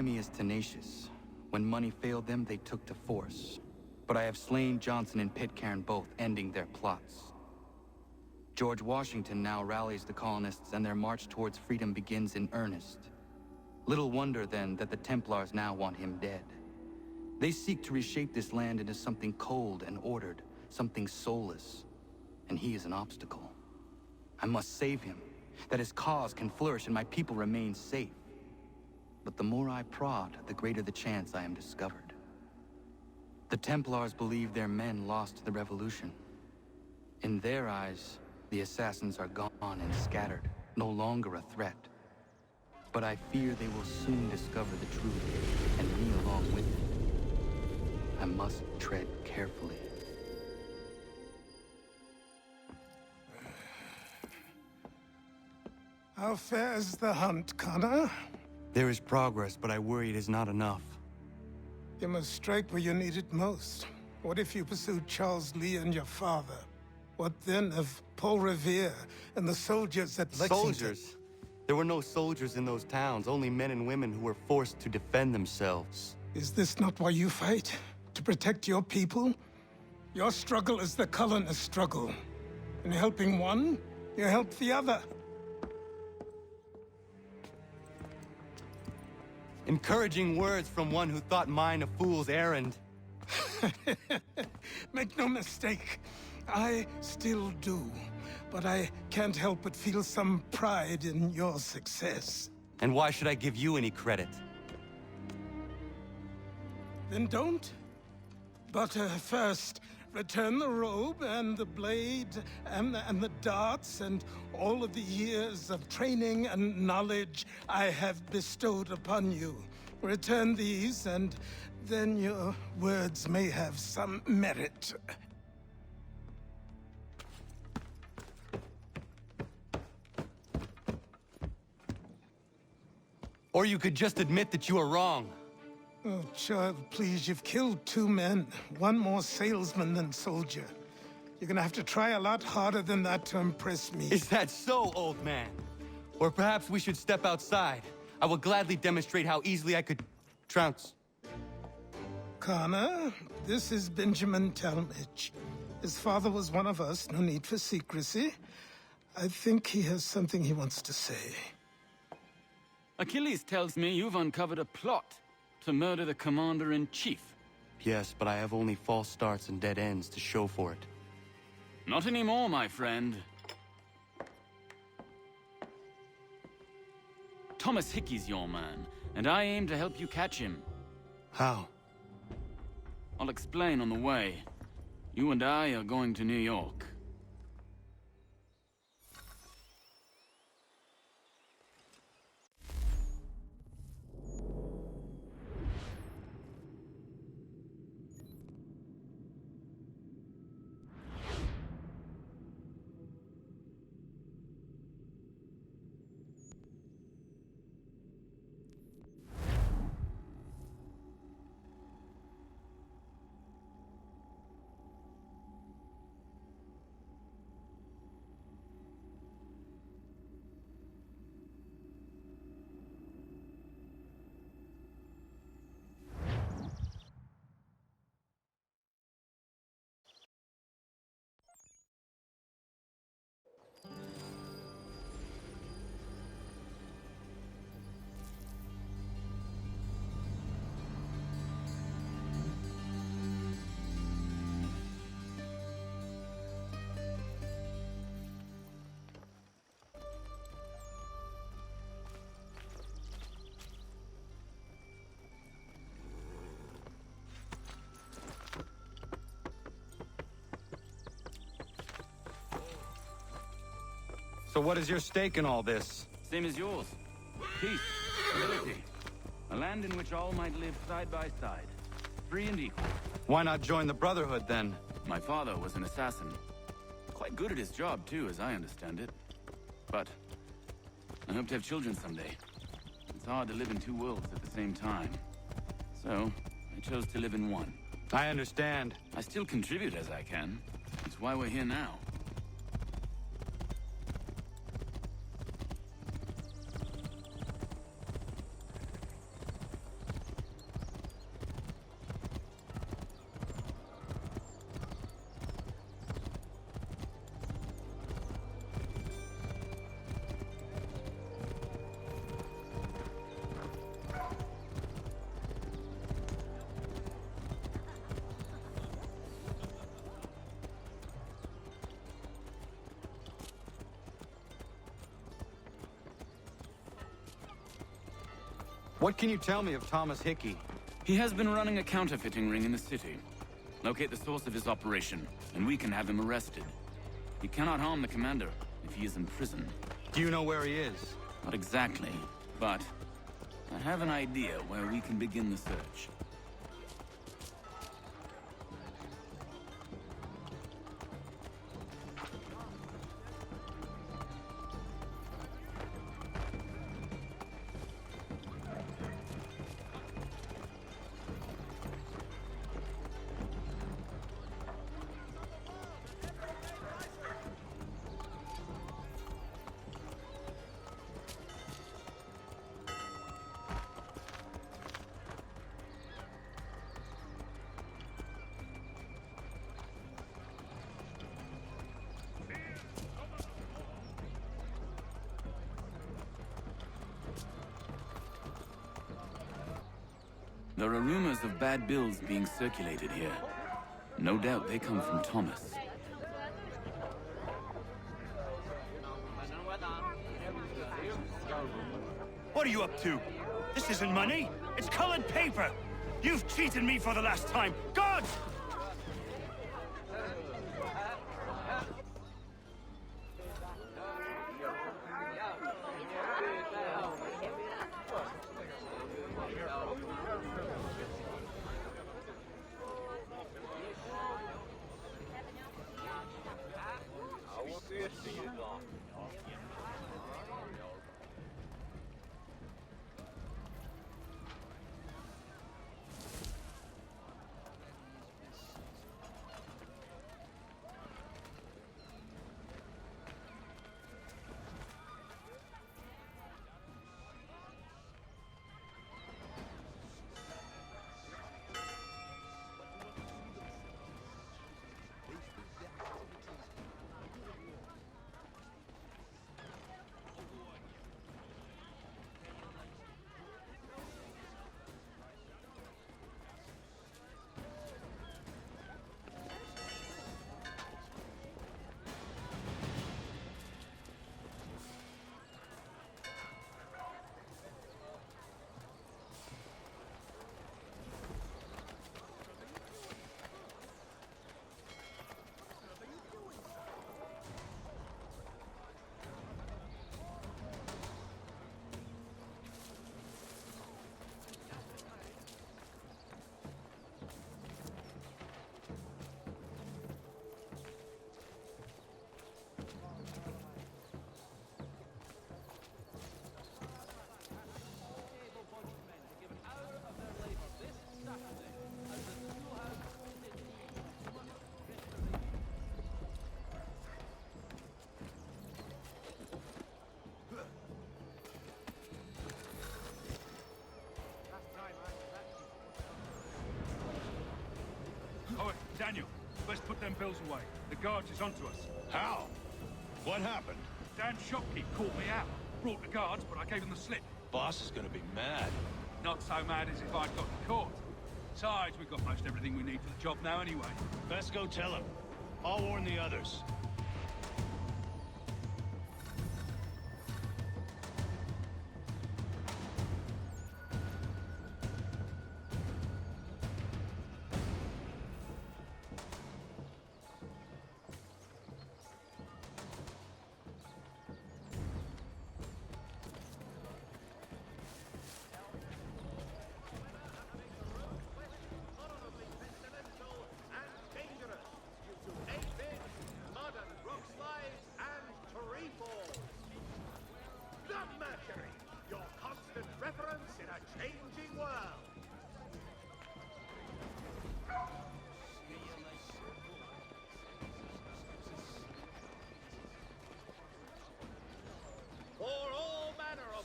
enemy is tenacious. When money failed them, they took to force. But I have slain Johnson and Pitcairn both, ending their plots. George Washington now rallies the colonists, and their march towards freedom begins in earnest. Little wonder, then, that the Templars now want him dead. They seek to reshape this land into something cold and ordered, something soulless. And he is an obstacle. I must save him, that his cause can flourish and my people remain safe. But the more I prod, the greater the chance I am discovered. The Templars believe their men lost the revolution. In their eyes, the assassins are gone and scattered, no longer a threat. But I fear they will soon discover the truth, and me along with it. I must tread carefully. How fares the hunt, Connor? There is progress, but I worry it is not enough. You must strike where you need it most. What if you pursued Charles Lee and your father? What then of Paul Revere and the soldiers at Lexington? Soldiers? There were no soldiers in those towns, only men and women who were forced to defend themselves. Is this not why you fight? To protect your people? Your struggle is the colonist struggle. In helping one, you help the other. Encouraging words from one who thought mine a fool's errand. Make no mistake, I still do. But I can't help but feel some pride in your success. And why should I give you any credit? Then don't. But first, return the robe and the blade and the darts and all of the years of training and knowledge I have bestowed upon you. Return these, and then your words may have some merit. Or you could just admit that you are wrong. Oh, child, please, you've killed 2 men. One more salesman than soldier. You're gonna have to try a lot harder than that to impress me. Is that so, old man? Or perhaps we should step outside. I will gladly demonstrate how easily I could trounce. Connor, this is Benjamin Talmadge. His father was one of us, no need for secrecy. I think he has something he wants to say. Achilles tells me you've uncovered a plot to murder the Commander-in-Chief. Yes, but I have only false starts and dead ends to show for it. Not anymore, my friend. Thomas Hickey's your man, and I aim to help you catch him. How? I'll explain on the way. You and I are going to New York. So what is your stake in all this? Same as yours. Peace, stability. A land in which all might live side by side. Free and equal. Why not join the Brotherhood, then? My father was an assassin. Quite good at his job, too, as I understand it. But I hope to have children someday. It's hard to live in 2 worlds at the same time. So, I chose to live in one. I understand. I still contribute as I can. It's why we're here now. What can you tell me of Thomas Hickey? He has been running a counterfeiting ring in the city. Locate the source of his operation, and we can have him arrested. He cannot harm the commander if he is in prison. Do you know where he is? Not exactly, but I have an idea where we can begin the search. There are rumors of bad bills being circulated here. No doubt they come from Thomas. What are you up to? This isn't money. It's colored paper. You've cheated me for the last time. Guards! Daniel, best put them bills away. The guards is onto us. How? What happened? Dan's shopkeep caught me out. Brought the guards, but I gave him the slip. Boss is gonna be mad. Not so mad as if I'd got caught. Besides, we've got most everything we need for the job now anyway. Best go tell him. I'll warn the others.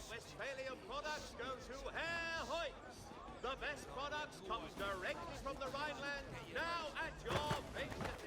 Westphalian products go to Herr Hoyts. The best products comes directly from the Rhineland, now at your fingertips.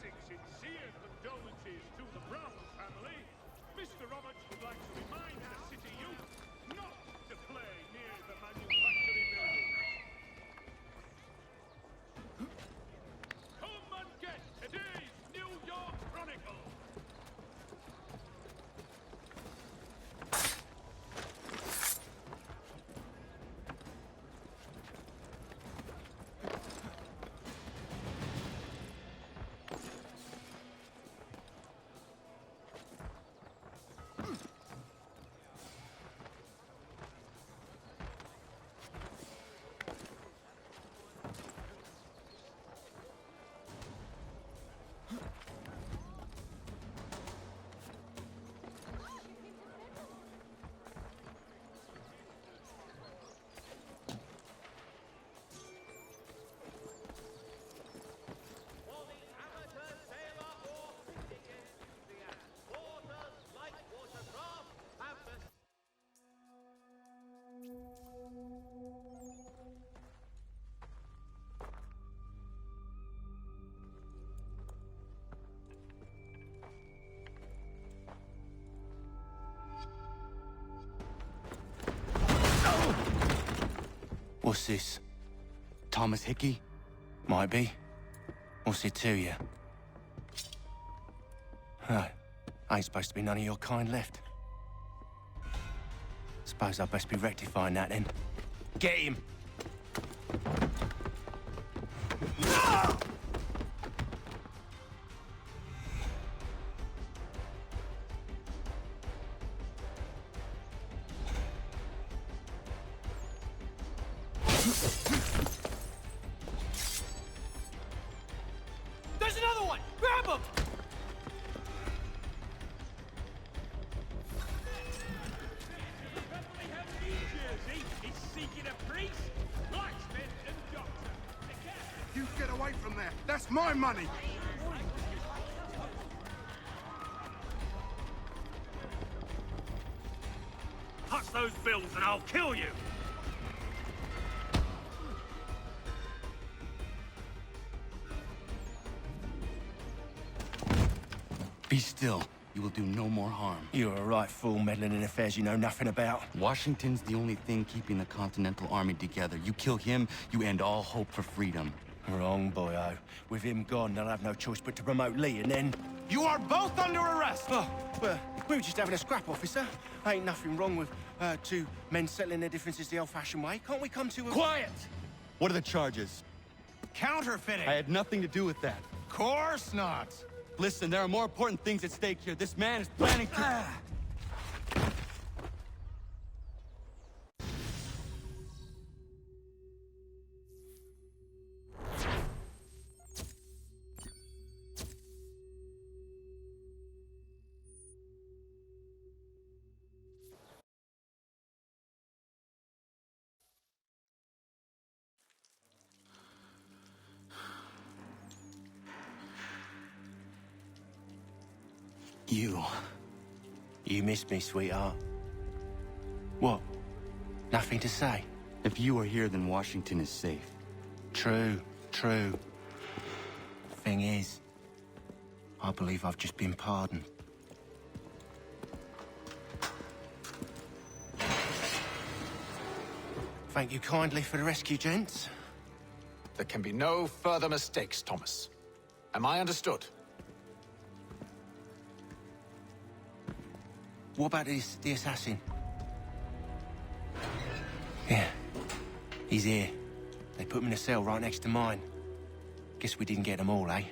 expressing sincere condolences to the Brown family, Mr. Roberts would like to remind the city youth not to play near the manufactory building. Come and get today's New York Chronicle. For the amateur sailor or fishing enthusiast, waters like watercraft have the What's this? Thomas Hickey? Might be. What's it to you? Oh, ain't supposed to be none of your kind left. Suppose I'd best be rectifying that then. Get him! There's another one! Grab him! Bethlehem, New Jersey is seeking a priest, blacksmith, and doctor. You get away from there. That's my money. Touch those bills and I'll kill you! Be still. You will do no more harm. You're a right fool meddling in affairs you know nothing about. Washington's the only thing keeping the Continental Army together. You kill him, you end all hope for freedom. Wrong, boyo. With him gone, they'll have no choice but to promote Lee, and then... You are both under arrest! Oh, well, we were just having a scrap, officer. Ain't nothing wrong with two men settling their differences the old-fashioned way. Can't we come to a... Quiet! What are the charges? Counterfeiting. I had nothing to do with that. Course not. Listen, there are more important things at stake here. This man is planning to... You missed me, sweetheart. What? Nothing to say? If you are here, then Washington is safe. True, true. Thing is, I believe I've just been pardoned. Thank you kindly for the rescue, gents. There can be no further mistakes, Thomas. Am I understood? What about the assassin? Yeah, he's here. They put him in a cell right next to mine. Guess we didn't get them all, eh?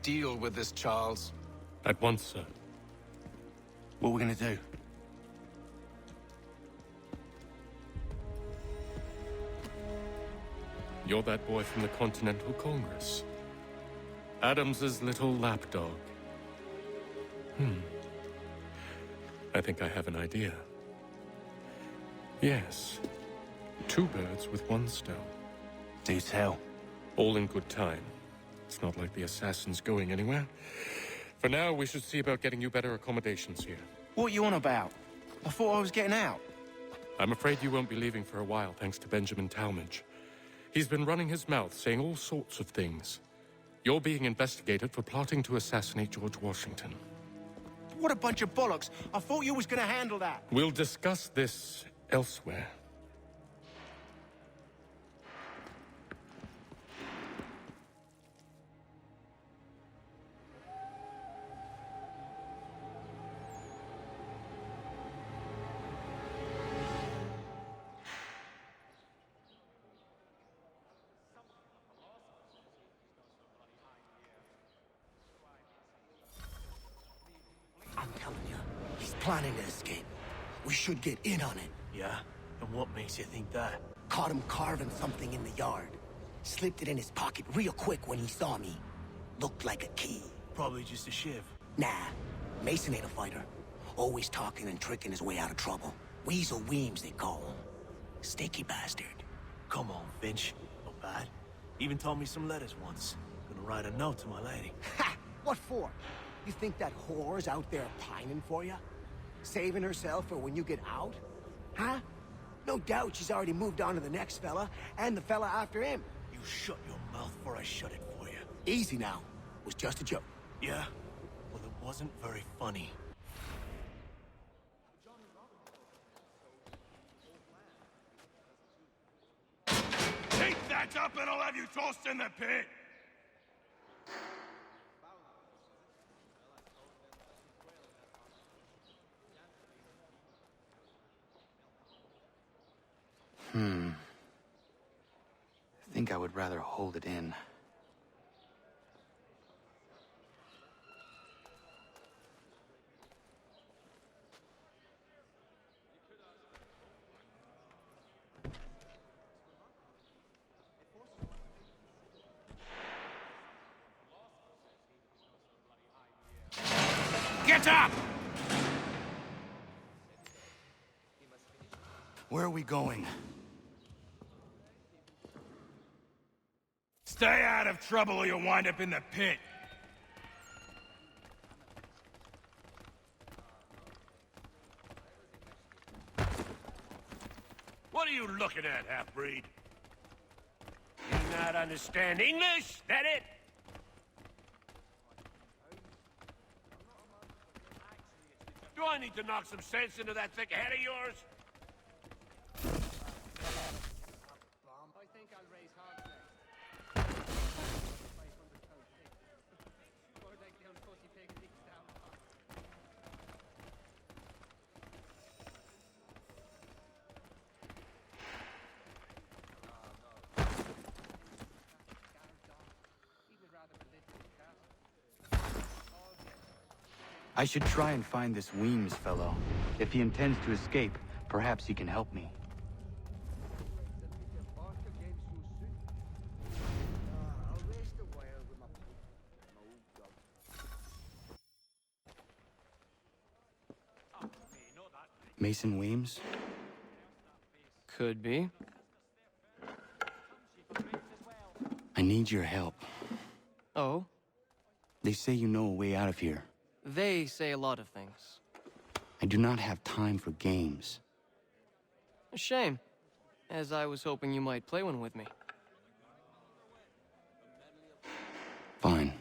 Deal with this, Charles. At once, sir. What are we gonna do? You're that boy from the Continental Congress. Adams's little lapdog. I think I have an idea. Yes. Two birds with one stone. Do tell. All in good time. It's not like the assassin's going anywhere. For now, we should see about getting you better accommodations here. What are you on about? I thought I was getting out. I'm afraid you won't be leaving for a while, thanks to Benjamin Talmadge. He's been running his mouth, saying all sorts of things. You're being investigated for plotting to assassinate George Washington. What a bunch of bollocks. I thought you was gonna handle that. We'll discuss this elsewhere. I'm telling you, he's planning to escape. We should get in on it. Yeah? And what makes you think that? Caught him carving something in the yard. Slipped it in his pocket real quick when he saw me. Looked like a key. Probably just a shiv. Nah, Mason ain't a fighter. Always talking and tricking his way out of trouble. Weasel Weems, they call him. Sticky bastard. Come on, Finch. Not bad. Even taught me some letters once. Gonna write a note to my lady. Ha! What for? You think that whore's out there pining for you? Saving herself for when you get out? Huh? No doubt she's already moved on to the next fella, and the fella after him. You shut your mouth before I shut it for you. Easy now. Was just a joke. Yeah? Well, it wasn't very funny. Take that up and I'll have you tossed in the pit! I think I would rather hold it in. Get up! Where are we going? Stay out of trouble or you'll wind up in the pit. What are you looking at, half-breed? You not understand English? That it? Do I need to knock some sense into that thick head of yours? I think I'll raise hogs next. 500 pound pig. More like the old pussy pig leaks down. Even rather political cat. I should try and find this Weems fellow. If he intends to escape, perhaps he can help me. Mason Weems? Could be. I need your help. Oh? They say you know a way out of here. They say a lot of things. I do not have time for games. A shame, as I was hoping you might play one with me. Fine.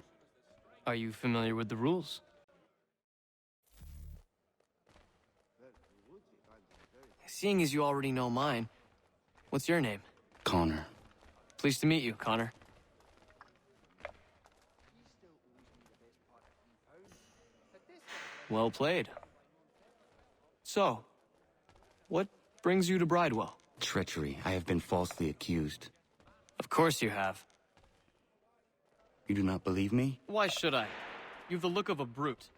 Are you familiar with the rules? Seeing as you already know mine, what's your name? Connor. Pleased to meet you, Connor. Well played. So, what brings you to Bridewell? Treachery. I have been falsely accused. Of course you have. You do not believe me? Why should I? You've the look of a brute.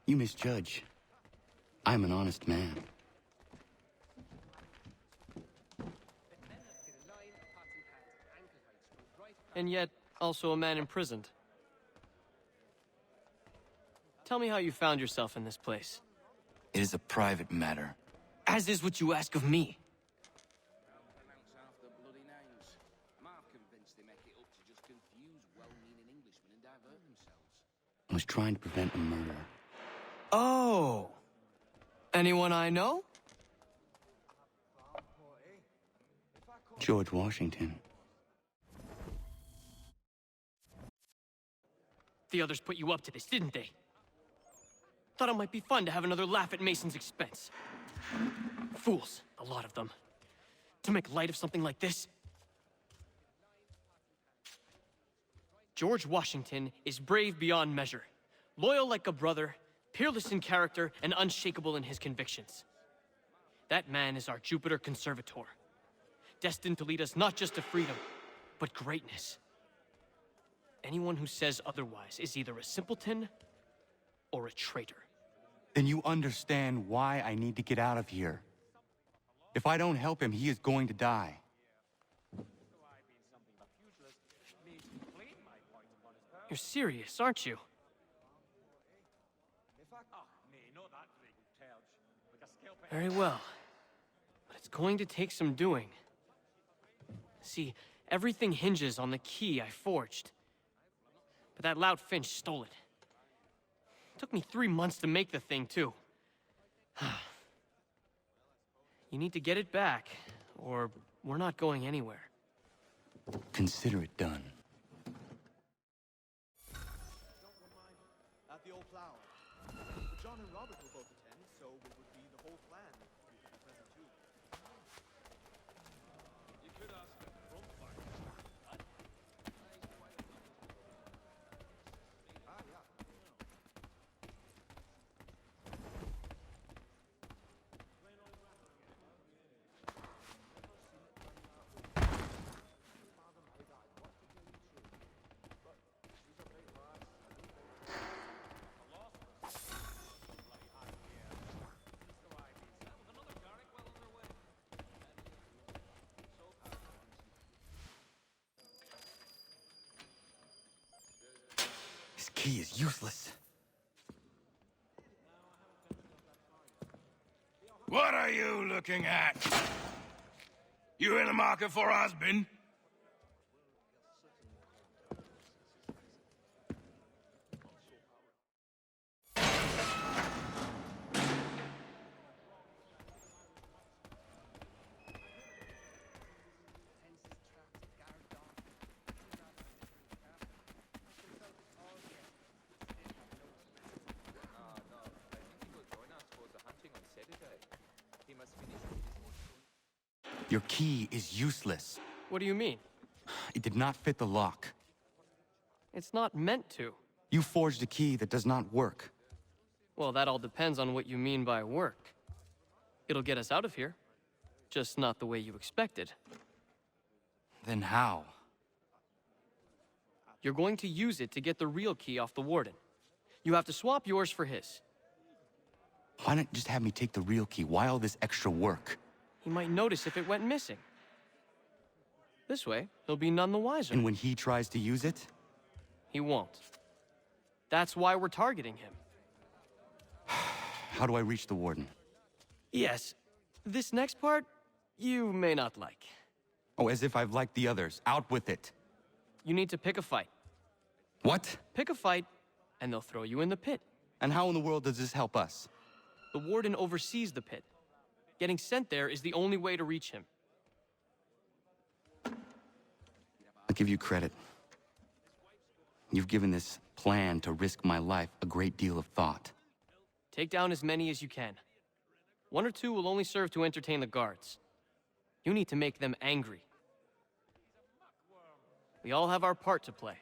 You misjudge. I'm an honest man. And yet, also a man imprisoned. Tell me how you found yourself in this place. It is a private matter. As is what you ask of me. I was trying to prevent a murder. Oh! Anyone I know? George Washington. The others put you up to this, didn't they? Thought it might be fun to have another laugh at Mason's expense. Fools, a lot of them. To make light of something like this. George Washington is brave beyond measure, loyal like a brother, peerless in character, and unshakable in his convictions. That man is our Jupiter Conservator, destined to lead us not just to freedom, but greatness. Anyone who says otherwise is either a simpleton or a traitor. Then you understand why I need to get out of here. If I don't help him, he is going to die. You're serious, aren't you? Very well. But it's going to take some doing. See, everything hinges on the key I forged. But that loud Finch stole it. Took me 3 months to make the thing, too. You need to get it back, or we're not going anywhere. Consider it done. At the Old Flower. John and Robert will both attend, so it would be the whole clan to be present too. You could ask them from This key is useless. What are you looking at? You in the market for a husband? Your key is useless. What do you mean? It did not fit the lock. It's not meant to. You forged a key that does not work. Well, that all depends on what you mean by work. It'll get us out of here. Just not the way you expected. Then how? You're going to use it to get the real key off the Warden. You have to swap yours for his. Why not just have me take the real key? Why all this extra work? He might notice if it went missing. This way, he'll be none the wiser. And when he tries to use it? He won't. That's why we're targeting him. How do I reach the Warden? Yes. This next part, you may not like. Oh, as if I've liked the others. Out with it. You need to pick a fight. What? Pick a fight, and they'll throw you in the pit. And how in the world does this help us? The Warden oversees the pit. Getting sent there is the only way to reach him. I'll give you credit. You've given this plan to risk my life a great deal of thought. Take down as many as you can. 1 or 2 will only serve to entertain the guards. You need to make them angry. We all have our part to play.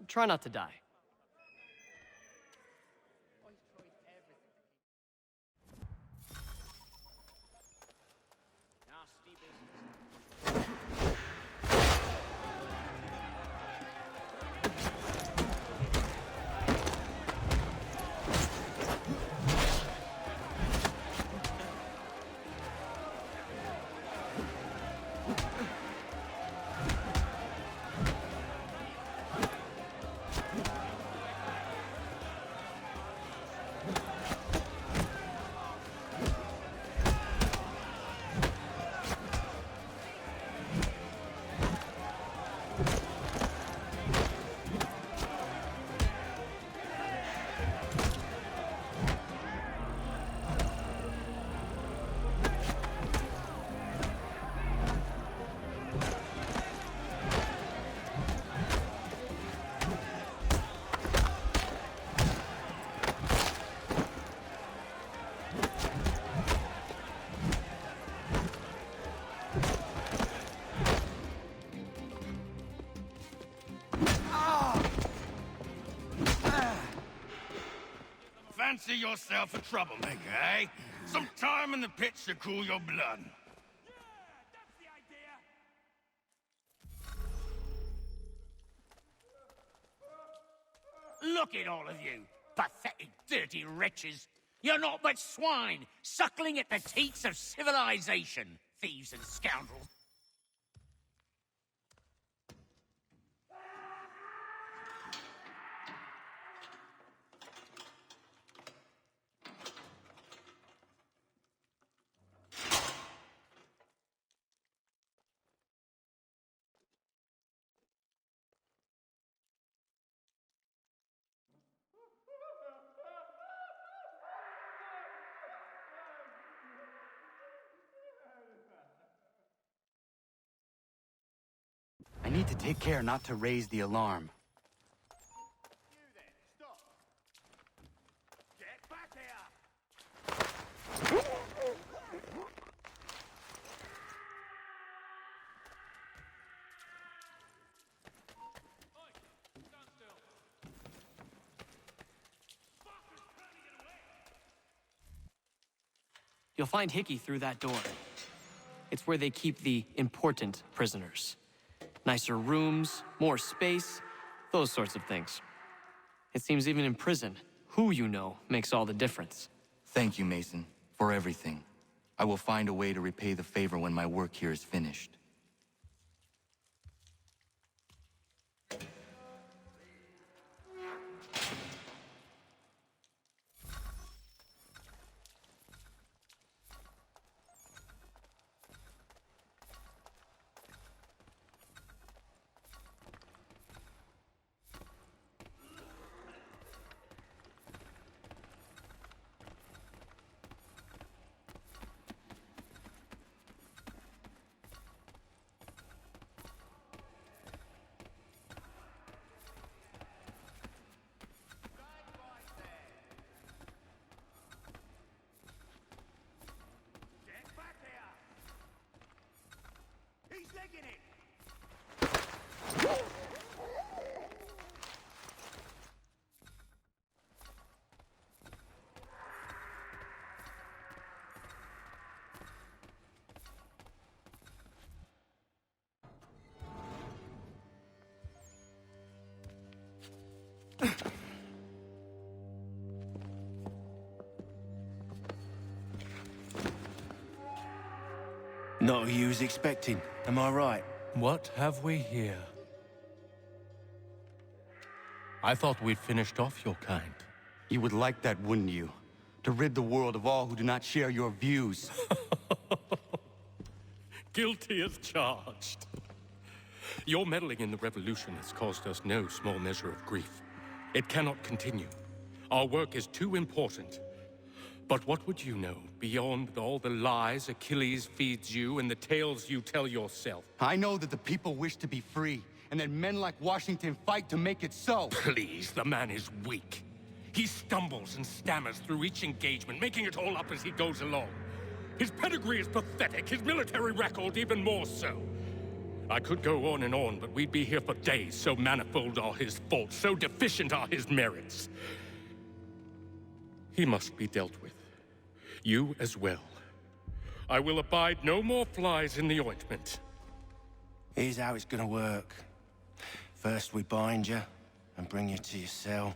Try not to die. fancy yourself a troublemaker, eh? Some time in the pits to cool your blood. Look at all of you, pathetic, dirty wretches. You're not but swine, suckling at the teats of civilization, thieves and scoundrels. I need to take care not to raise the alarm. You'll find Hickey through that door. It's where they keep the important prisoners. Nicer rooms, more space, those sorts of things. It seems even in prison, who you know makes all the difference. Thank you, Mason, for everything. I will find a way to repay the favor when my work here is finished. He's legging it! Not who you was expecting, am I right? What have we here? I thought we'd finished off your kind. You would like that, wouldn't you? To rid the world of all who do not share your views. Guilty as charged. Your meddling in the revolution has caused us no small measure of grief. It cannot continue. Our work is too important. But what would you know beyond all the lies Achilles feeds you and the tales you tell yourself? I know that the people wish to be free, and that men like Washington fight to make it so. Please, the man is weak. He stumbles and stammers through each engagement, making it all up as he goes along. His pedigree is pathetic, his military record even more so. I could go on and on, but we'd be here for days, so manifold are his faults, so deficient are his merits. He must be dealt with. You as well. I will abide no more flies in the ointment. Here's how it's gonna work. First we bind you and bring you to your cell.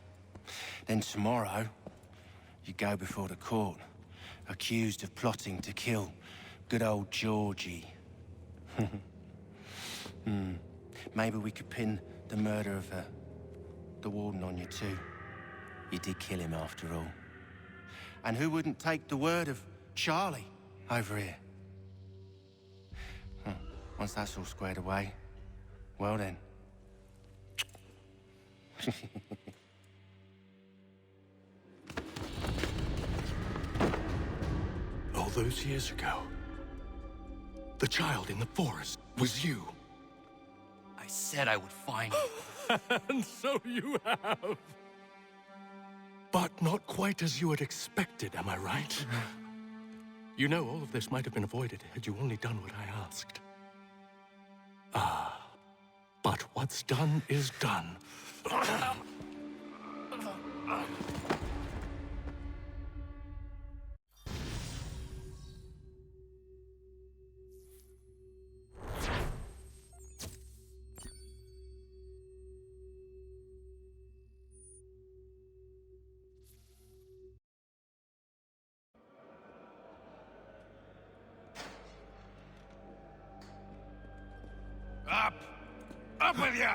Then tomorrow, you go before the court, accused of plotting to kill good old Georgie. Maybe we could pin the murder of the warden on you too. You did kill him after all. And who wouldn't take the word of Charlie over here? Once that's all squared away, well then. All those years ago, the child in the forest was you. I said I would find you. And so you have. But not quite as you had expected, am I right? You know, all of this might have been avoided had you only done what I asked. But what's done is done. up with you!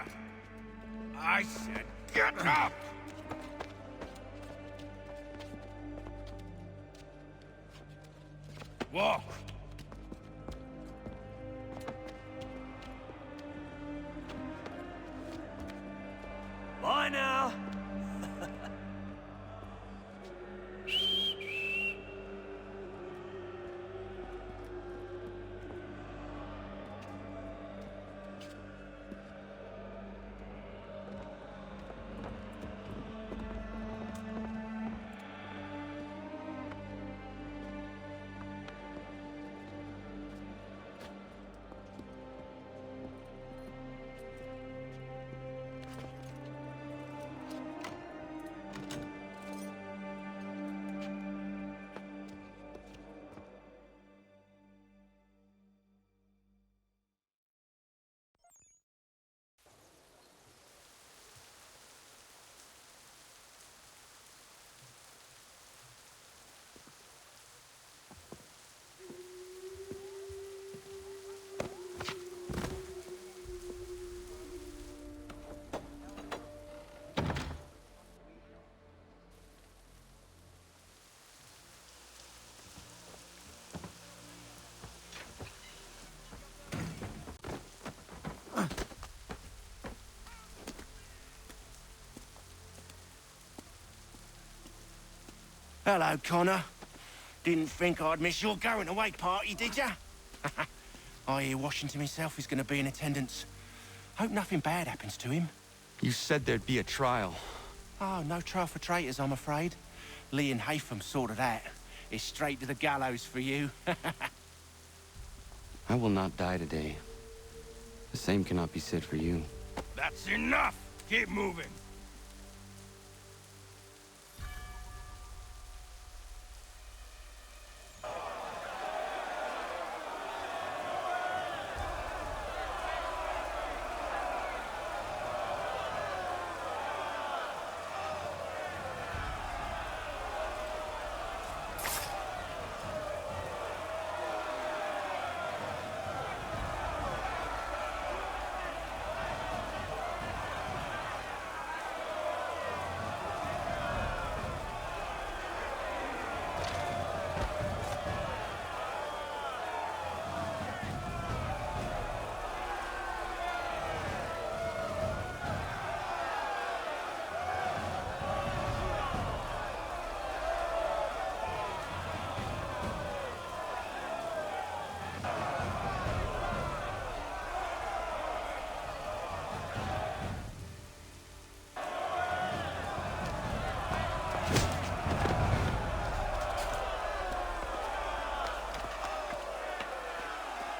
I said, get up! Walk. Bye now. Hello, Connor. Didn't think I'd miss your going away party, did ya? I hear Washington himself is going to be in attendance. Hope nothing bad happens to him. You said there'd be a trial. Oh, no trial for traitors, I'm afraid. Lee and Haytham sorted that. It's straight to the gallows for you. I will not die today. The same cannot be said for you. That's enough! Keep moving.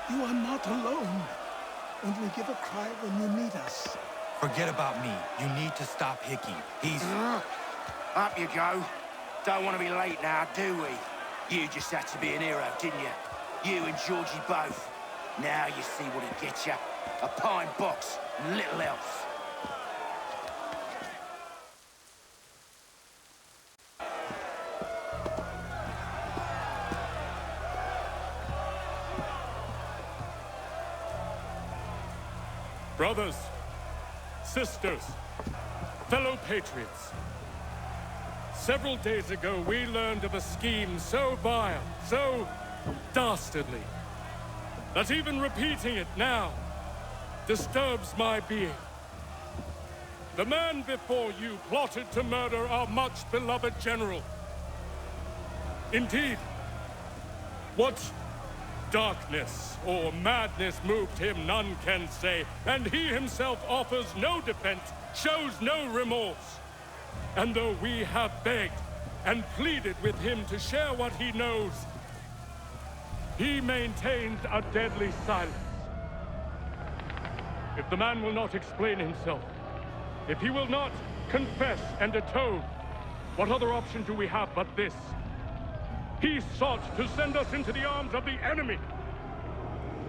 You are not alone. Only give a cry when you need us. Forget about me. You need to stop Hickey. He's... Up you go. Don't want to be late now, do we? You just had to be an hero, didn't you? You and Georgie both. Now you see what it gets you. A pine box, little else. Brothers, sisters, fellow patriots. Several days ago, we learned of a scheme so vile, so dastardly, that even repeating it now disturbs my being. The man before you plotted to murder our much-beloved general. Indeed, what darkness or madness moved him, none can say, and he himself offers no defense, shows no remorse. And though we have begged and pleaded with him to share what he knows, he maintains a deadly silence. If the man will not explain himself, if he will not confess and atone, what other option do we have but this? He sought to send us into the arms of the enemy.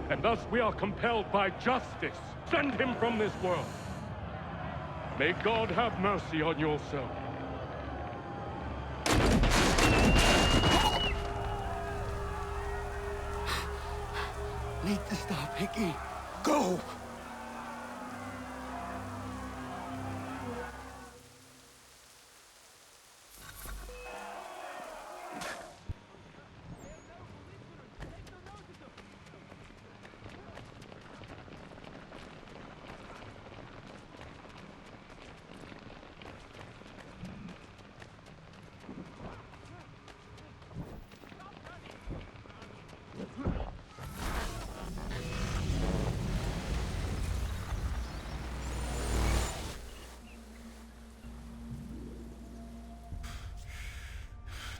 And thus we are compelled by justice. Send him from this world. May God have mercy on your soul. Need to stop Hickey. Go!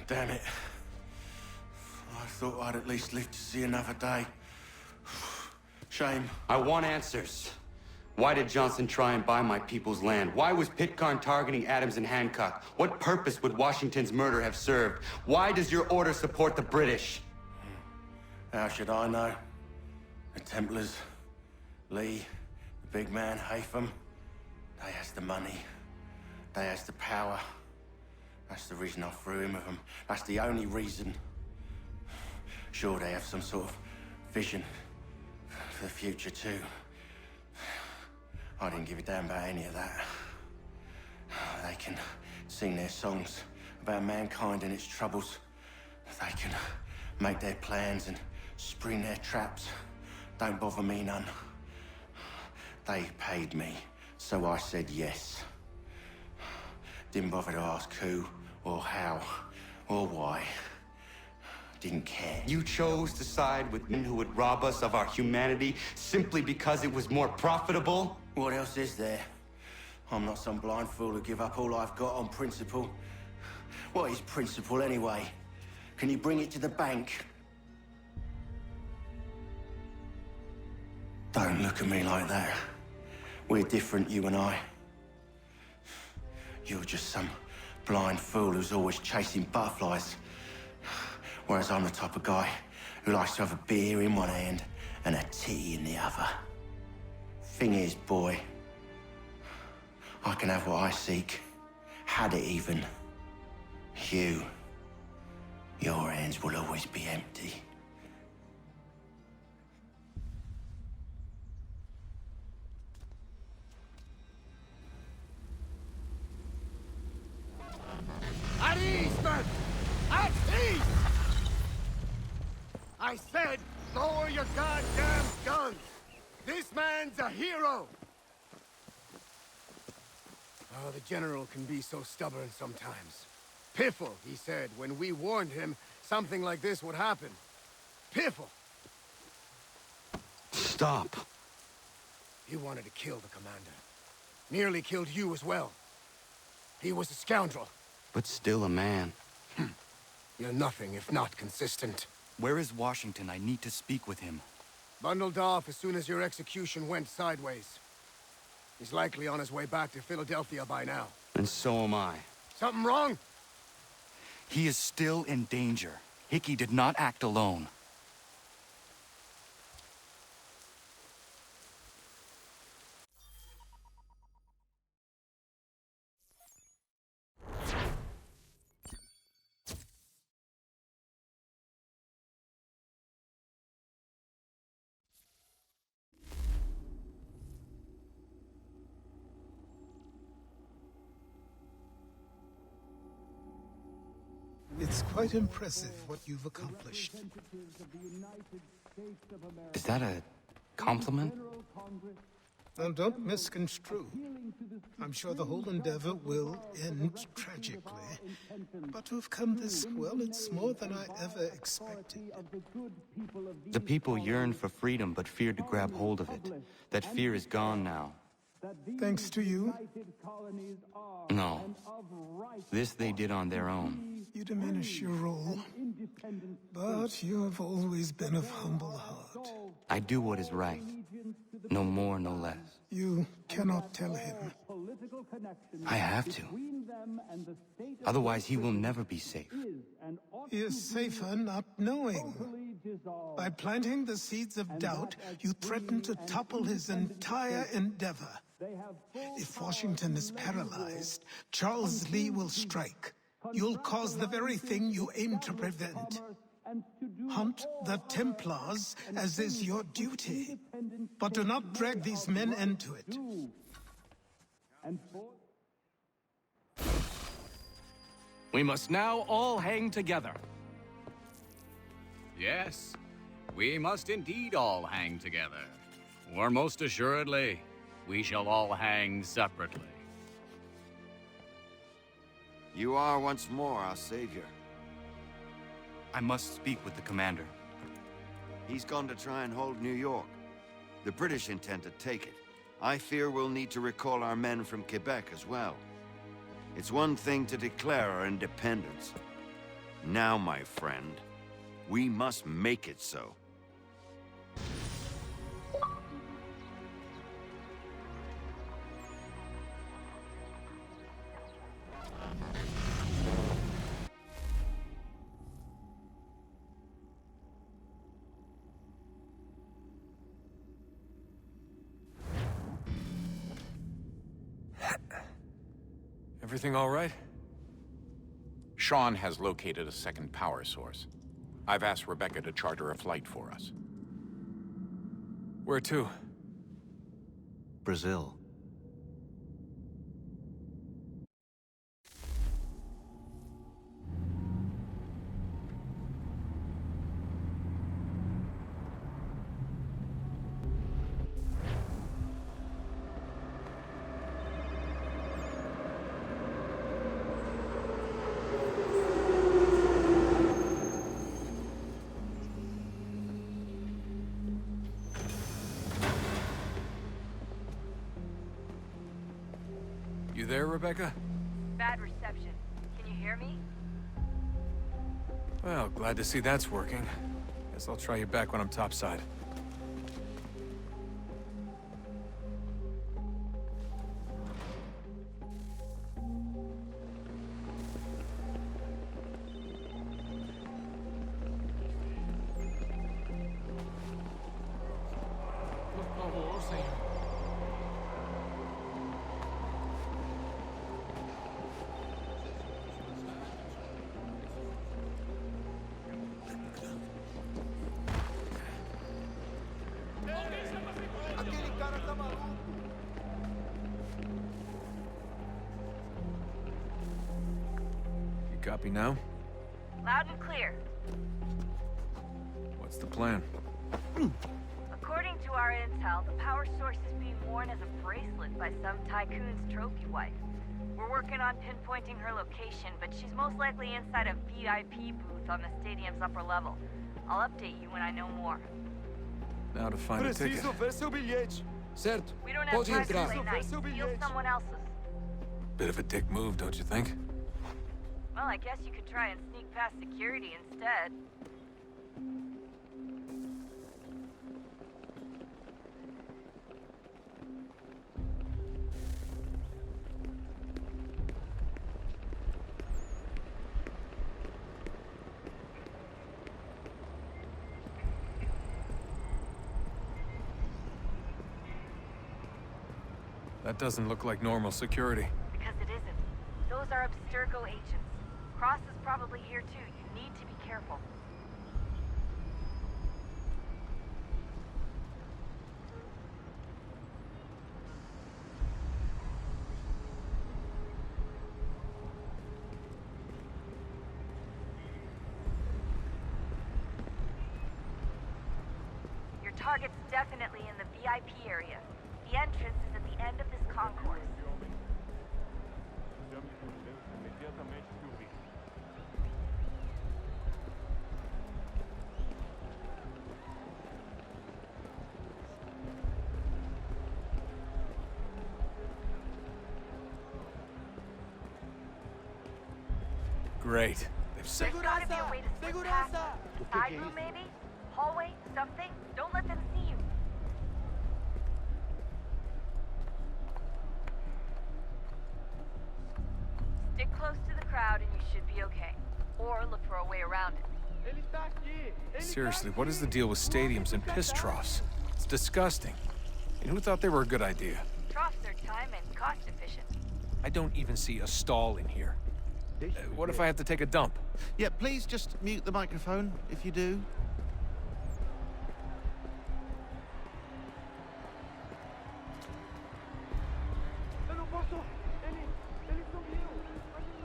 Damn it. I thought I'd at least live to see another day. Shame. I want answers. Why did Johnson try and buy my people's land? Why was Pitcairn targeting Adams and Hancock? What purpose would Washington's murder have served? Why does your order support the British? How should I know? The Templars, Lee, the big man, Haytham, they has the money. They has the power. That's the reason I threw in with them. That's the only reason. Sure, they have some sort of vision for the future, too. I didn't give a damn about any of that. They can sing their songs about mankind and its troubles. They can make their plans and spring their traps. Don't bother me none. They paid me, so I said yes. Didn't bother to ask who, or how, or why. Didn't care. You chose to side with men who would rob us of our humanity simply because it was more profitable? What else is there? I'm not some blind fool to give up all I've got on principle. What is principle anyway? Can you bring it to the bank? Don't look at me like that. We're different, you and I. You're just some blind fool who's always chasing butterflies. Whereas I'm the type of guy who likes to have a beer in one hand and a tea in the other. Thing is, boy, I can have what I seek. Had it even. Your hands will always be empty. At ease, men! At ease! I said, lower your goddamn guns! This man's a hero! Oh, the General can be so stubborn sometimes. Piffle, he said, when we warned him something like this would happen. Piffle! Stop. He wanted to kill the commander. Nearly killed you as well. He was a scoundrel. But still a man. You're nothing if not consistent. Where is Washington? I need to speak with him. Bundled off as soon as your execution went sideways. He's likely on his way back to Philadelphia by now. And so am I. Something wrong? He is still in danger. Hickey did not act alone. It's quite impressive what you've accomplished. Is that a compliment? Now, don't misconstrue. I'm sure the whole endeavor will end tragically. But to have come this well, it's more than I ever expected. The people yearned for freedom but feared to grab hold of it. That fear is gone now. Thanks to you? No. This they did on their own. You diminish your role. But you have always been of humble heart. I do what is right. No more, no less. You cannot tell him. I have to. Otherwise, he will never be safe. He is safer not knowing. By planting the seeds of doubt, you threaten to topple his entire endeavor. If Washington is paralyzed, Charles Lee will strike. You'll cause the very thing you aim to prevent. Hunt the Templars, as is your duty. But do not drag these men into it. We must now all hang together. Yes, we must indeed all hang together. Or most assuredly, we shall all hang separately. You are once more our savior. I must speak with the commander. He's gone to try and hold New York. The British intend to take it. I fear we'll need to recall our men from Quebec as well. It's one thing to declare our independence, Now, my friend, we must make it so. Everything all right? Sean has located a second power source. I've asked Rebecca to charter a flight for us. Where to? Brazil. You there, Rebecca? Bad reception. Can you hear me? Well, glad to see that's working. Guess I'll try you back when I'm topside. Copy now? Loud and clear. What's the plan? According to our intel, the power source is being worn as a bracelet by some tycoon's trophy wife. We're working on pinpointing her location, but she's most likely inside a VIP booth on the stadium's upper level. I'll update you when I know more. Now to find a ticket. ver seu bilhete. Certo. We don't have time to play nice. Steal someone else's. Bit of a dick move, don't you think? Well, I guess you could try and sneak past security instead. That doesn't look like normal security. Because it isn't. Those are Abstergo agents. Cross is probably here too. You need to be careful. Your target's definitely in the VIP area. The entrance is at the end of this concourse. Great. They've There's gotta be a way to slip past them. Side room maybe? Hallway? Something? Don't let them see you. Stick close to the crowd and you should be okay. Or look for a way around it. Seriously, what is the deal with stadiums and piss troughs? It's disgusting. And who thought they were a good idea? Troughs are time and cost efficient. I don't even see a stall in here. What if I have to take a dump? Yeah, please just mute the microphone if you do.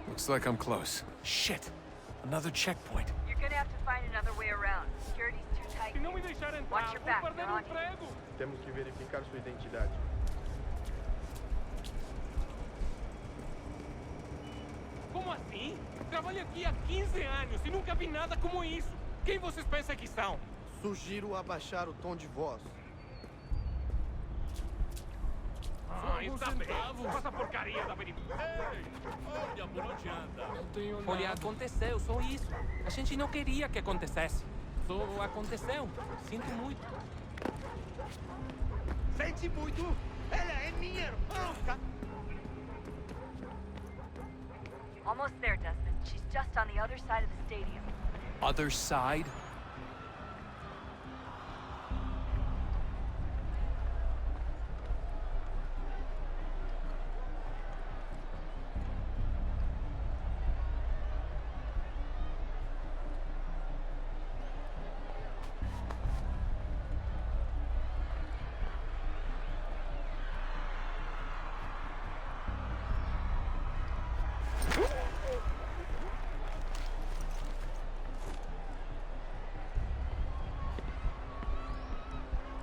Looks like I'm close. Shit! Another checkpoint. You're gonna have to find another way around. Security's too tight. Watch your back, they're on you. Temos que verificar sua identidade. Como assim? Trabalho aqui há 15 anos e nunca vi nada como isso. Quem vocês pensam que são? Sugiro abaixar o tom de voz. Ah, está bravo com essa porcaria da verificação. Ei, olha, por onde anda? Olha, aconteceu, só isso. A gente não queria que acontecesse. Só aconteceu. Sinto muito. Sente muito? Ela é minha irmã, Almost there, Desmond. She's just on the other side of the stadium. Other side?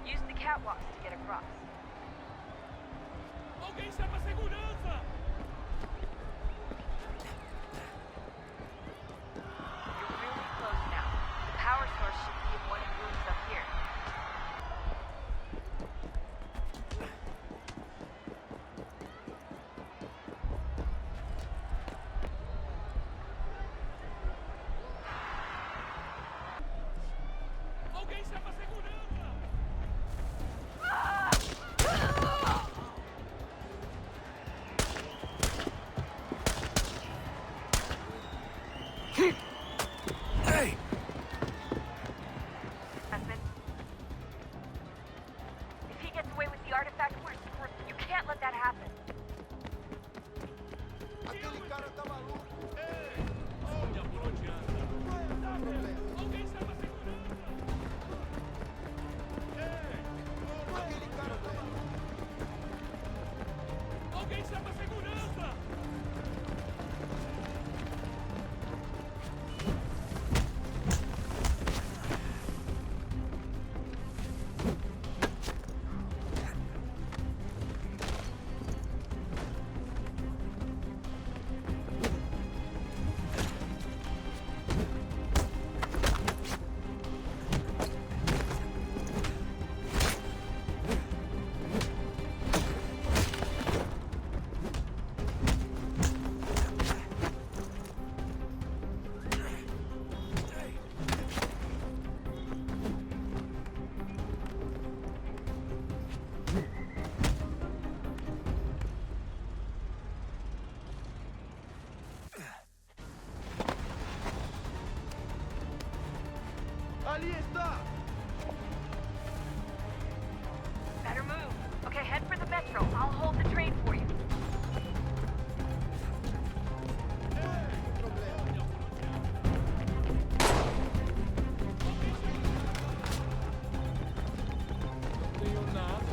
Use the catwalks to get across. Alguém chama segurança! You're really close now. The power source should be in one of the rooms up here. Alguém chama segurança! Hey! Desmond. If he gets away with the artifact, we're screwed. You can't let that happen. Aquele cara tá maluco. Olha por onde anda. Alguém chama segurança! Aquele cara tá maluco. Alguém chama segurança! Ali está! Better move. Okay, head for the metro. I'll hold the train for you. Não tenho nada.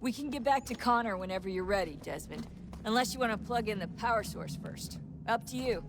We can get back to Connor whenever you're ready, Desmond. Unless you want to plug in the power source first. Up to you.